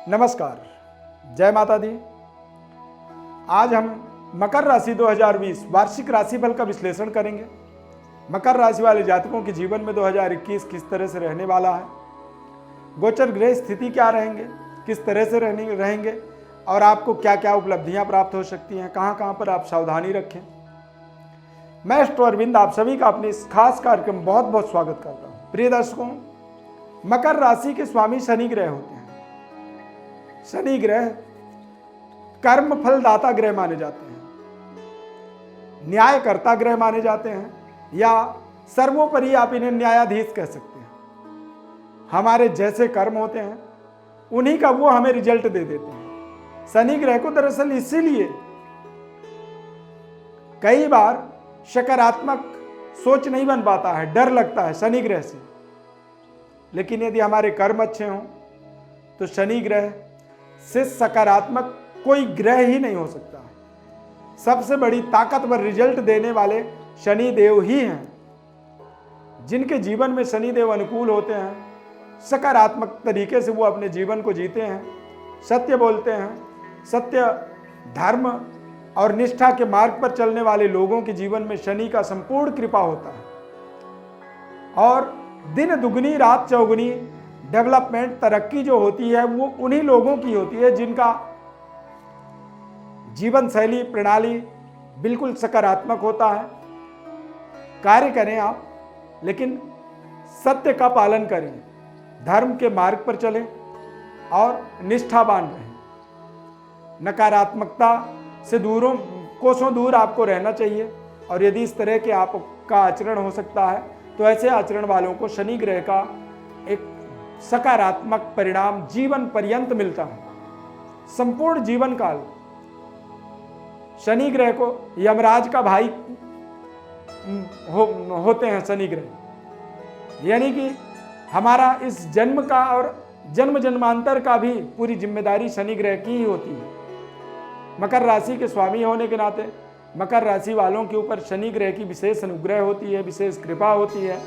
नमस्कार, जय माता दी। आज हम मकर राशि 2020 वार्षिक राशिफल का विश्लेषण करेंगे। मकर राशि वाले जातकों के जीवन में 2021 किस तरह से रहने वाला है, गोचर ग्रह स्थिति क्या रहेंगे, किस तरह से रहेंगे और आपको क्या क्या उपलब्धियां प्राप्त हो सकती हैं, कहां कहां पर आप सावधानी रखें। मैं एस्ट्रो अरविंद आप सभी का अपने इस खास कार्यक्रम बहुत बहुत स्वागत करता हूं। प्रिय दर्शकों, मकर राशि के स्वामी शनि ग्रह होते हैं। शनि ग्रह कर्म फलदाता ग्रह माने जाते हैं, न्यायकर्ता ग्रह माने जाते हैं, या सर्वोपरि आप इन्हें न्यायाधीश कह सकते हैं। हमारे जैसे कर्म होते हैं उन्हीं का वो हमें रिजल्ट दे देते हैं। शनि ग्रह को दरअसल इसीलिए कई बार सकारात्मक सोच नहीं बन पाता है, डर लगता है शनि ग्रह से। लेकिन यदि हमारे कर्म अच्छे हों तो शनि ग्रह से सकारात्मक कोई ग्रह ही नहीं हो सकता। सबसे बड़ी ताकतवर रिजल्ट देने वाले शनि देव ही हैं। जिनके जीवन में शनि देव अनुकूल होते हैं, सकारात्मक तरीके से वो अपने जीवन को जीते हैं, सत्य बोलते हैं, सत्य, धर्म और निष्ठा के मार्ग पर चलने वाले लोगों के जीवन में शनि का संपूर्ण कृपा होता है। और दिन दुगनी रात चौगुनी डेवलपमेंट, तरक्की जो होती है वो उन्हीं लोगों की होती है जिनका जीवन शैली प्रणाली बिल्कुल सकारात्मक होता है। कार्य करें आप, लेकिन सत्य का पालन करें, धर्म के मार्ग पर चलें और निष्ठावान रहें। नकारात्मकता से कोसों दूर आपको रहना चाहिए। और यदि इस तरह के आपका आचरण हो सकता है तो ऐसे आचरण वालों को शनि ग्रह का एक सकारात्मक परिणाम जीवन पर्यंत मिलता है। संपूर्ण जीवन काल शनि ग्रह को यमराज का भाई होते हैं शनि ग्रह, यानी कि हमारा इस जन्म का और जन्म जन्मांतर का भी पूरी जिम्मेदारी शनि ग्रह की ही होती है। मकर राशि के स्वामी होने के नाते मकर राशि वालों के ऊपर शनि ग्रह की विशेष अनुग्रह होती है, विशेष कृपा होती है।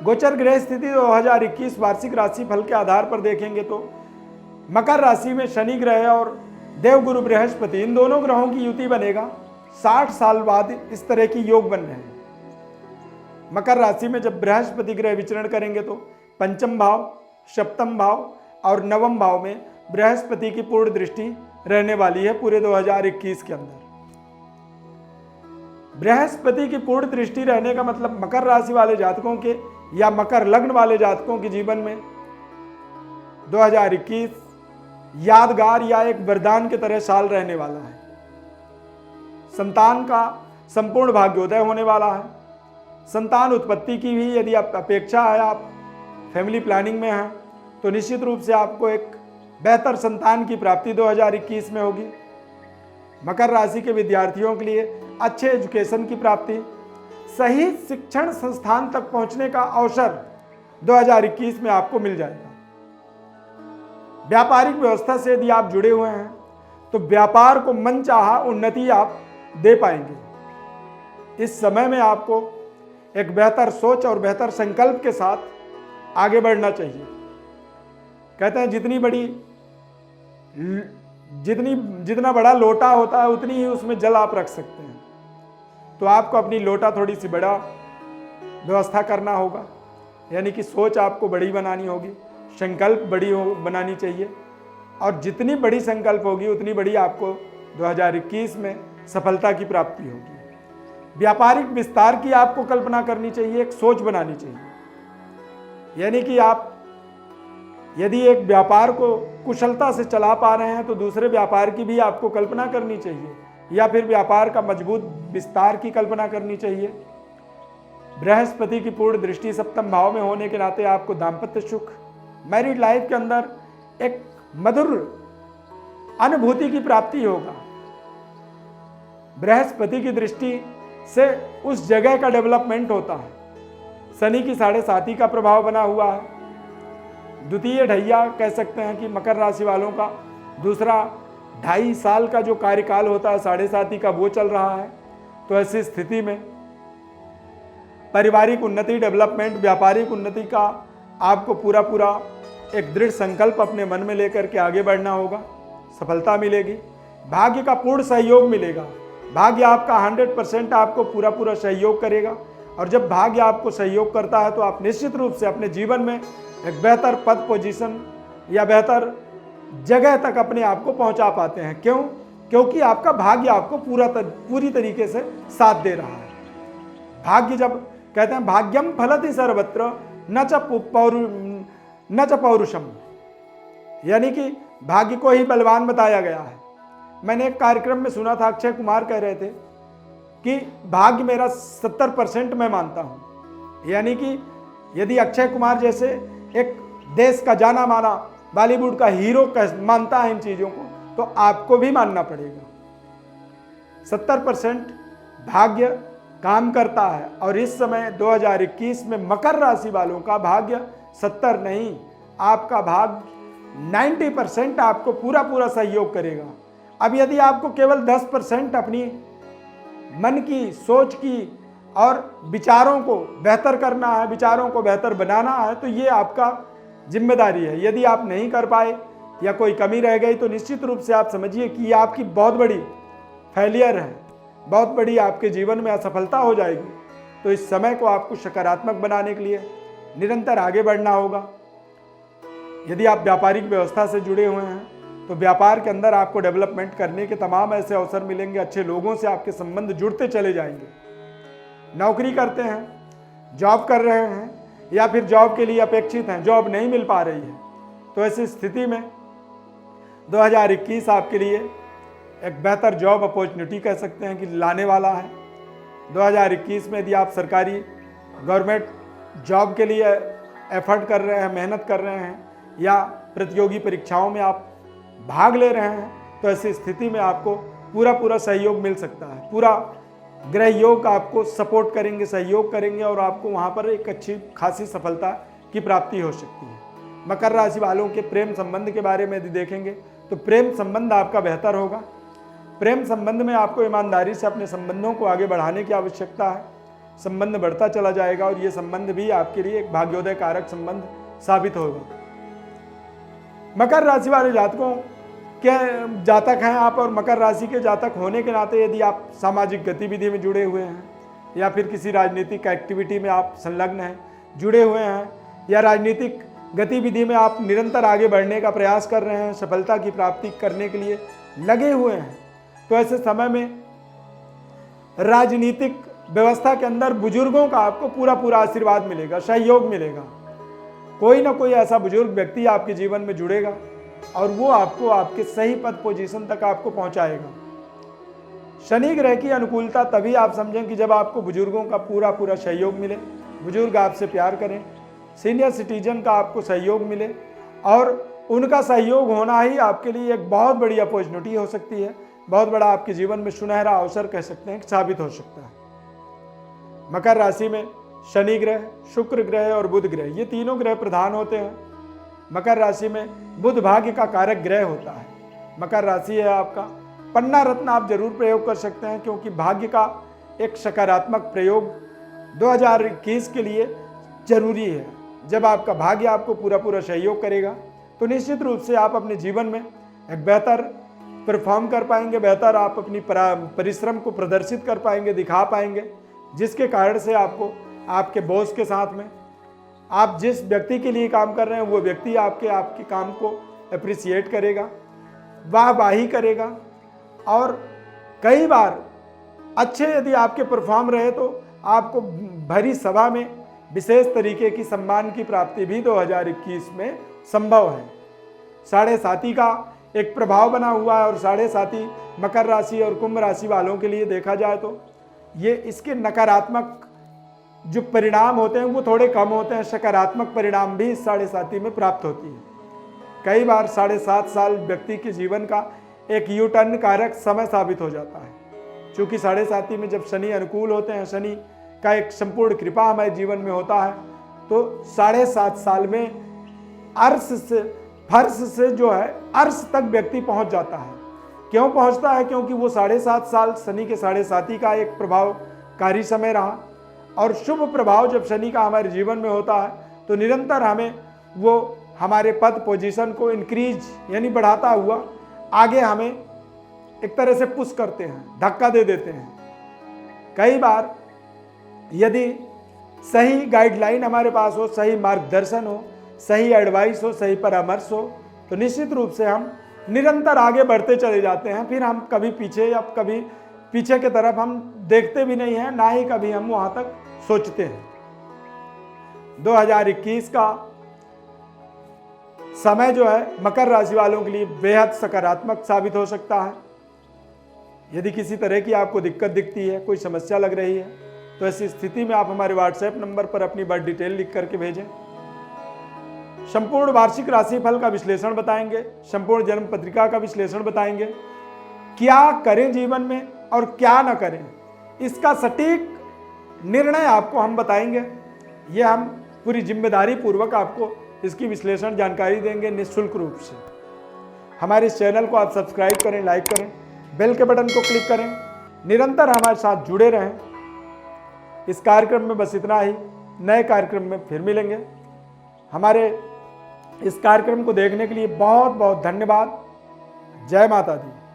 गोचर ग्रह स्थिति 2021 वार्षिक राशि फल के आधार पर देखेंगे तो मकर राशि में शनि ग्रह और देवगुरु बृहस्पति, इन दोनों ग्रहों की युति बनेगा। 60 साल बाद इस तरह की योग बन रहे हैं। मकर राशि में जब बृहस्पति ग्रह विचरण करेंगे तो पंचम भाव, सप्तम भाव और नवम भाव में बृहस्पति की पूर्ण दृष्टि रहने वाली है पूरे 2021 के अंदर। बृहस्पति की पूर्ण दृष्टि रहने का मतलब मकर राशि वाले जातकों के या मकर लग्न वाले जातकों के जीवन में 2021 यादगार या एक वरदान की तरह साल रहने वाला है। संतान का संपूर्ण भाग्योदय होने वाला है। संतान उत्पत्ति की भी यदि आप अपेक्षा है, आप फैमिली प्लानिंग में हैं, तो निश्चित रूप से आपको एक बेहतर संतान की प्राप्ति 2021 में होगी। मकर राशि के विद्यार्थियों के लिए अच्छे एजुकेशन की प्राप्ति, सही शिक्षण संस्थान तक पहुंचने का अवसर 2021 में आपको मिल जाएगा। व्यापारिक व्यवस्था से यदि आप जुड़े हुए हैं तो व्यापार को मनचाहा उन्नति आप दे पाएंगे। इस समय में आपको एक बेहतर सोच और बेहतर संकल्प के साथ आगे बढ़ना चाहिए। कहते हैं जितना बड़ा लोटा होता है उतनी ही उसमें जल आप रख सकते हैं। तो आपको अपनी लोटा थोड़ी सी बड़ा व्यवस्था करना होगा, यानी कि सोच आपको बड़ी बनानी होगी, संकल्प बड़ी बनानी चाहिए। और जितनी बड़ी संकल्प होगी उतनी बड़ी आपको 2021 में सफलता की प्राप्ति होगी। व्यापारिक विस्तार की आपको कल्पना करनी चाहिए, एक सोच बनानी चाहिए। यानी कि आप यदि एक व्यापार को कुशलता से चला पा रहे हैं तो दूसरे व्यापार की भी आपको कल्पना करनी चाहिए, या फिर व्यापार का मजबूत विस्तार की कल्पना करनी चाहिए। बृहस्पति की पूर्ण दृष्टि सप्तम भाव में होने के नाते आपको दाम्पत्य सुख, मैरिड लाइफ के अंदर एक मधुर अनुभूति की प्राप्ति होगा। बृहस्पति की दृष्टि से उस जगह का डेवलपमेंट होता है। शनि की 7.5 का प्रभाव बना हुआ है। द्वितीय ढैया कह सकते हैं कि मकर राशि वालों का दूसरा 2.5 साल का जो कार्यकाल होता है 7.5 का, वो चल रहा है। तो ऐसी स्थिति में पारिवारिक उन्नति, डेवलपमेंट, व्यापारिक उन्नति का आपको पूरा एक दृढ़ संकल्प अपने मन में लेकर के आगे बढ़ना होगा, सफलता मिलेगी। भाग्य का पूर्ण सहयोग मिलेगा। भाग्य आपका 100% आपको पूरा सहयोग करेगा। और जब भाग्य आपको सहयोग करता है तो आप निश्चित रूप से अपने जीवन में एक बेहतर पद पोजीशन या बेहतर जगह तक अपने आप को पहुंचा पाते हैं। क्यों? क्योंकि आपका भाग्य आपको पूरी तरीके से साथ दे रहा है। भाग्य, जब कहते हैं भाग्यम फलति सर्वत्र न च पौरुषम, यानी कि भाग्य को ही बलवान बताया गया है। मैंने एक कार्यक्रम में सुना था, अक्षय कुमार कह रहे थे कि भाग्य मेरा 70% मैं मानता हूं। यानी कि यदि अक्षय कुमार जैसे एक देश का जाना माना बॉलीवुड का हीरो मानता है इन चीजों को, तो आपको भी मानना पड़ेगा। 70% भाग्य काम करता है। और इस समय 2021 में मकर राशि वालों का भाग्य 70 नहीं, आपका भाग्य 90% आपको पूरा सहयोग करेगा। अब यदि आपको केवल 10% अपनी मन की, सोच की और विचारों को बेहतर करना है, विचारों को बेहतर बनाना है, तो ये आपका जिम्मेदारी है। यदि आप नहीं कर पाए या कोई कमी रह गई तो निश्चित रूप से आप समझिए कि ये आपकी बहुत बड़ी फेलियर है, बहुत बड़ी आपके जीवन में असफलता हो जाएगी। तो इस समय को आपको सकारात्मक बनाने के लिए निरंतर आगे बढ़ना होगा। यदि आप व्यापारिक व्यवस्था से जुड़े हुए हैं तो व्यापार के अंदर आपको डेवलपमेंट करने के तमाम ऐसे अवसर मिलेंगे। अच्छे लोगों से आपके संबंध जुड़ते चले जाएंगे। नौकरी करते हैं, जॉब कर रहे हैं या फिर जॉब के लिए अपेक्षित हैं, जॉब नहीं मिल पा रही है, तो ऐसी स्थिति में 2021 आपके लिए एक बेहतर जॉब अपॉर्चुनिटी कह सकते हैं कि लाने वाला है। 2021 में यदि आप सरकारी गवर्नमेंट जॉब के लिए एफर्ट कर रहे हैं, मेहनत कर रहे हैं या प्रतियोगी परीक्षाओं में आप भाग ले रहे हैं, तो ऐसी स्थिति में आपको पूरा सहयोग मिल सकता है। पूरा ग्रह योग आपको सपोर्ट करेंगे, सहयोग करेंगे और आपको वहाँ पर एक अच्छी खासी सफलता की प्राप्ति हो सकती है। मकर राशि वालों के प्रेम संबंध के बारे में यदि देखेंगे तो प्रेम संबंध आपका बेहतर होगा। प्रेम संबंध में आपको ईमानदारी से अपने संबंधों को आगे बढ़ाने की आवश्यकता है। संबंध बढ़ता चला जाएगा और ये संबंध भी आपके लिए एक भाग्योदय कारक संबंध साबित होगा। मकर राशि वाले जातकों के जातक हैं आप, और मकर राशि के जातक होने के नाते यदि आप सामाजिक गतिविधि में जुड़े हुए हैं या फिर किसी राजनीतिक एक्टिविटी में आप संलग्न हैं, जुड़े हुए हैं, या राजनीतिक गतिविधि में आप निरंतर आगे बढ़ने का प्रयास कर रहे हैं, सफलता की प्राप्ति करने के लिए लगे हुए हैं, तो ऐसे समय में राजनीतिक व्यवस्था के अंदर बुजुर्गों का आपको पूरा आशीर्वाद मिलेगा, सहयोग मिलेगा। कोई ना कोई ऐसा बुजुर्ग व्यक्ति आपके जीवन में जुड़ेगा और वो आपको आपके सही पद पोजीशन तक आपको पहुंचाएगा। शनि ग्रह की अनुकूलता तभी आप समझें कि जब आपको बुजुर्गों का पूरा सहयोग मिले, बुजुर्ग आपसे प्यार करें, सीनियर सिटीजन का आपको सहयोग मिले, और उनका सहयोग होना ही आपके लिए एक बहुत बड़ी अपॉर्चुनिटी हो सकती है। बहुत बड़ा आपके जीवन में सुनहरा अवसर कह सकते हैं साबित हो सकता है। मकर राशि में शनि ग्रह, शुक्र ग्रह और बुध ग्रह, ये तीनों ग्रह प्रधान होते हैं। मकर राशि में बुध भाग्य का कारक ग्रह होता है। मकर राशि है आपका, पन्ना रत्न आप जरूर प्रयोग कर सकते हैं, क्योंकि भाग्य का एक सकारात्मक प्रयोग 2021 के लिए जरूरी है। जब आपका भाग्य आपको पूरा सहयोग करेगा तो निश्चित रूप से आप अपने जीवन में एक बेहतर परफॉर्म कर पाएंगे, बेहतर आप अपनी परिश्रम को प्रदर्शित कर पाएंगे, दिखा पाएंगे, जिसके कारण से आपको आपके बॉस के साथ में, आप जिस व्यक्ति के लिए काम कर रहे हैं वो व्यक्ति आपके काम को अप्रिसिएट करेगा, वाहवाही करेगा, और कई बार अच्छे यदि आपके परफॉर्म रहे तो आपको भरी सभा में विशेष तरीके की सम्मान की प्राप्ति भी 2021 में संभव है। साढ़े साथी का एक प्रभाव बना हुआ है, और साढ़े साथी मकर राशि और कुंभ राशि वालों के लिए देखा जाए तो ये इसके नकारात्मक जो परिणाम होते हैं वो थोड़े कम होते हैं, सकारात्मक परिणाम भी इस साढ़े साथी में प्राप्त होती है। कई बार 7.5 साल व्यक्ति के जीवन का एक यू टर्न कारक समय साबित हो जाता है। क्योंकि साढ़े साथी में जब शनि अनुकूल होते हैं, शनि का एक संपूर्ण कृपा हमारे जीवन में होता है, तो 7.5 साल में फर्श से जो है अर्श तक व्यक्ति पहुंच जाता है। क्यों पहुंचता है? क्योंकि वो 7.5 साल शनि के साढ़े साथी का एक प्रभावकारी समय रहा, और शुभ प्रभाव जब शनि का हमारे जीवन में होता है तो निरंतर हमें वो हमारे पद पोजीशन को इंक्रीज यानी बढ़ाता हुआ आगे हमें एक तरह से पुश करते हैं, धक्का दे देते हैं। कई बार यदि सही गाइडलाइन हमारे पास हो, सही मार्गदर्शन हो, सही एडवाइस हो, सही परामर्श हो, तो निश्चित रूप से हम निरंतर आगे बढ़ते चले जाते हैं। फिर हम कभी पीछे या कभी पीछे की तरफ हम देखते भी नहीं हैं, ना ही कभी हम वहां तक सोचते हैं। 2021 का समय जो है मकर राशि वालों के लिए बेहद सकारात्मक साबित हो सकता है। यदि किसी तरह की आपको दिक्कत दिखती है, कोई समस्या लग रही है, तो ऐसी स्थिति में आप हमारे व्हाट्सएप नंबर पर अपनी बर्थ डिटेल लिख करके भेजें। संपूर्ण वार्षिक राशिफल का विश्लेषण बताएंगे, संपूर्ण जन्म पत्रिका का विश्लेषण बताएंगे, क्या करें जीवन में और क्या ना करें, इसका सटीक निर्णय आपको हम बताएंगे। ये हम पूरी जिम्मेदारी पूर्वक आपको इसकी विश्लेषण जानकारी देंगे निःशुल्क रूप से। हमारे इस चैनल को आप सब्सक्राइब करें, लाइक करें, बेल के बटन को क्लिक करें, निरंतर हमारे साथ जुड़े रहें। इस कार्यक्रम में बस इतना ही, नए कार्यक्रम में फिर मिलेंगे। हमारे इस कार्यक्रम को देखने के लिए बहुत बहुत धन्यवाद। जय माता दी।